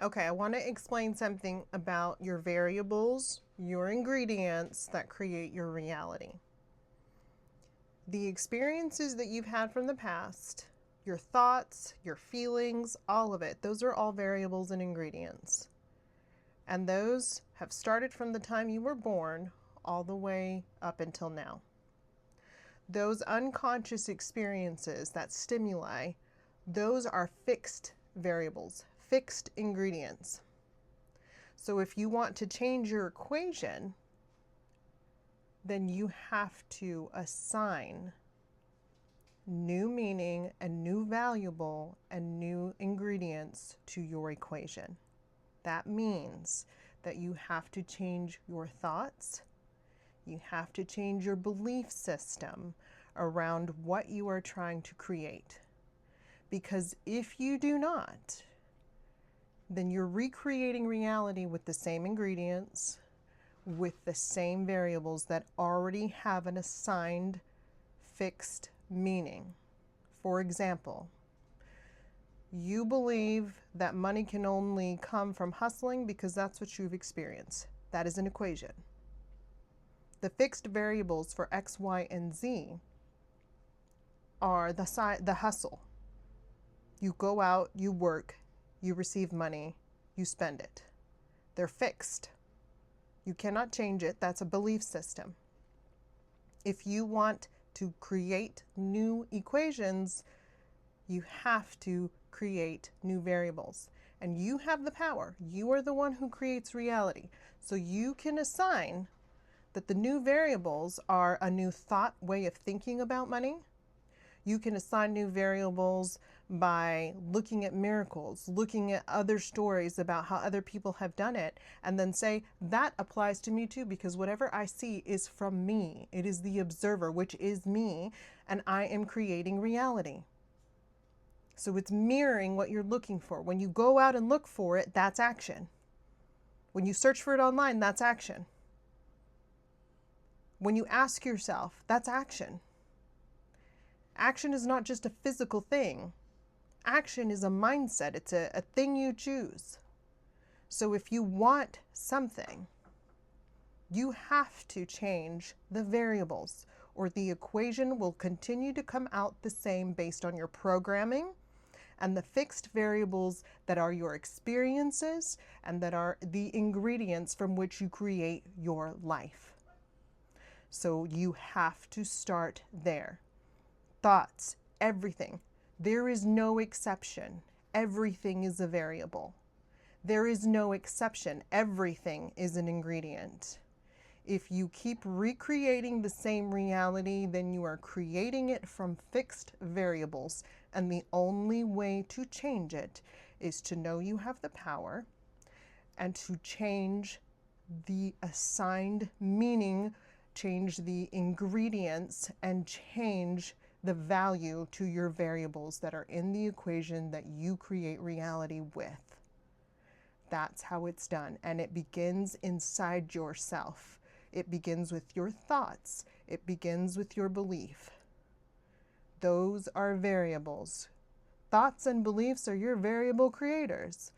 Okay, I want to explain something about your variables, your ingredients that create your reality. The experiences that you've had from the past, your thoughts, your feelings, all of it, those are all variables and ingredients. And those have started from the time you were born all the way up until now. Those unconscious experiences, that stimuli, those are fixed variables, fixed ingredients. So if you want to change your equation, then you have to assign new meaning and new valuable and new ingredients to your equation. That means that you have to change your thoughts. You have to change your belief system around what you are trying to create. Because if you do not, then you're recreating reality with the same ingredients, with the same variables that already have an assigned fixed meaning. For example, you believe that money can only come from hustling because that's what you've experienced. That is an equation. The fixed variables for X, Y, and Z are the hustle. You go out, you work, you receive money, you spend it. They're fixed. You cannot change it. That's a belief system. If you want to create new equations, you have to create new variables. And you have the power. You are the one who creates reality. So you can assign that the new variables are a new thought, way of thinking about money. You can assign new variables by looking at miracles, looking at other stories about how other people have done it, and then say, that applies to me too, because whatever I see is from me. It is the observer, which is me, and I am creating reality. So it's mirroring what you're looking for. When you go out and look for it, that's action. When you search for it online, that's action. When you ask yourself, that's action. Action is not just a physical thing. Action is a mindset. It's a thing you choose. So if you want something, you have to change the variables, or the equation will continue to come out the same based on your programming and the fixed variables that are your experiences and that are the ingredients from which you create your life. So you have to start there. Thoughts, everything. There is no exception. Everything is a variable. There is no exception. Everything is an ingredient. If you keep recreating the same reality, then you are creating it from fixed variables. And the only way to change it is to know you have the power and to change the assigned meaning, change the ingredients, and change the value to your variables that are in the equation that you create reality with. That's how it's done. And it begins inside yourself. It begins with your thoughts. It begins with your belief. Those are variables. Thoughts and beliefs are your variable creators.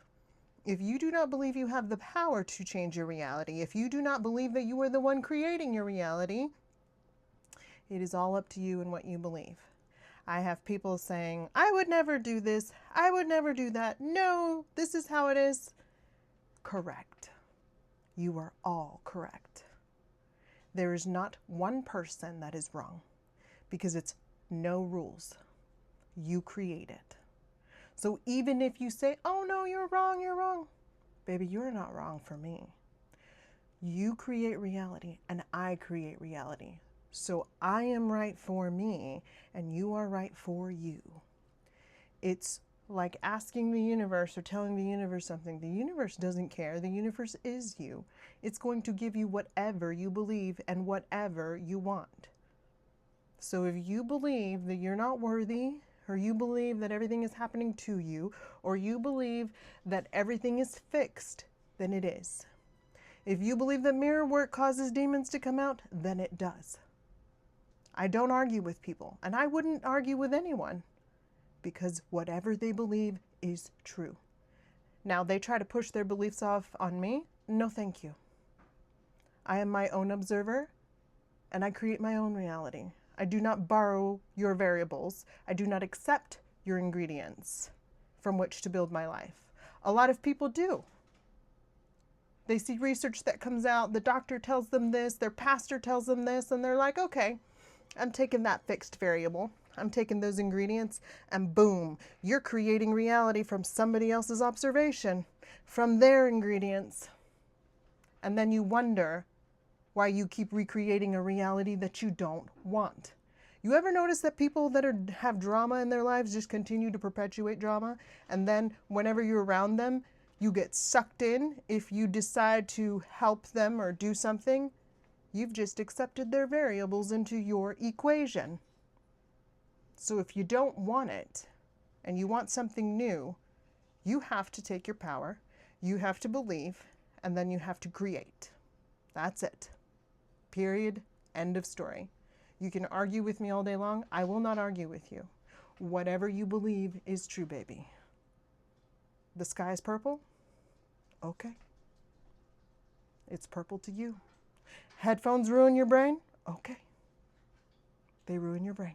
If you do not believe you have the power to change your reality, if you do not believe that you are the one creating your reality, it is all up to you and what you believe. I have people saying, I would never do this. I would never do that. No, this is how it is. Correct. You are all correct. There is not one person that is wrong because it's no rules. You create it. So even if you say, oh no, you're wrong, baby, you're not wrong for me. You create reality and I create reality. So I am right for me and you are right for you. It's like asking the universe or telling the universe something. The universe doesn't care. The universe is you. It's going to give you whatever you believe and whatever you want. So if you believe that you're not worthy, or you believe that everything is happening to you, or you believe that everything is fixed, then it is. If you believe that mirror work causes demons to come out, then it does. I don't argue with people, and I wouldn't argue with anyone, because whatever they believe is true. Now they try to push their beliefs off on me. No, thank you. I am my own observer, and I create my own reality. I do not borrow your variables. I do not accept your ingredients from which to build my life. A lot of people do. They see research that comes out, the doctor tells them this, their pastor tells them this, and they're like, okay, I'm taking that fixed variable. I'm taking those ingredients, and boom, you're creating reality from somebody else's observation, from their ingredients. And then you wonder why you keep recreating a reality that you don't want. You ever notice that people that have drama in their lives just continue to perpetuate drama? And then whenever you're around them, you get sucked in. If you decide to help them or do something, you've just accepted their variables into your equation. So if you don't want it and you want something new, you have to take your power, you have to believe, and then you have to create. That's it. Period. End of story. You can argue with me all day long. I will not argue with you. Whatever you believe is true, baby. The sky is purple? Okay. It's purple to you. Headphones ruin your brain? Okay. They ruin your brain.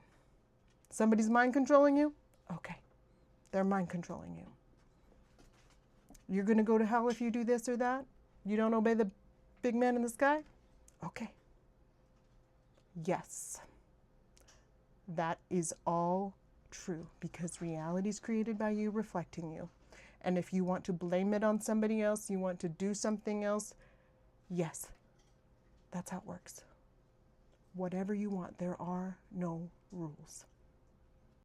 Somebody's mind controlling you? Okay. They're mind controlling you. You're going to go to hell if you do this or that? You don't obey the big man in the sky? Okay. Yes. That is all true because reality is created by you, reflecting you. And if you want to blame it on somebody else, you want to do something else, yes, that's how it works. Whatever you want, there are no rules.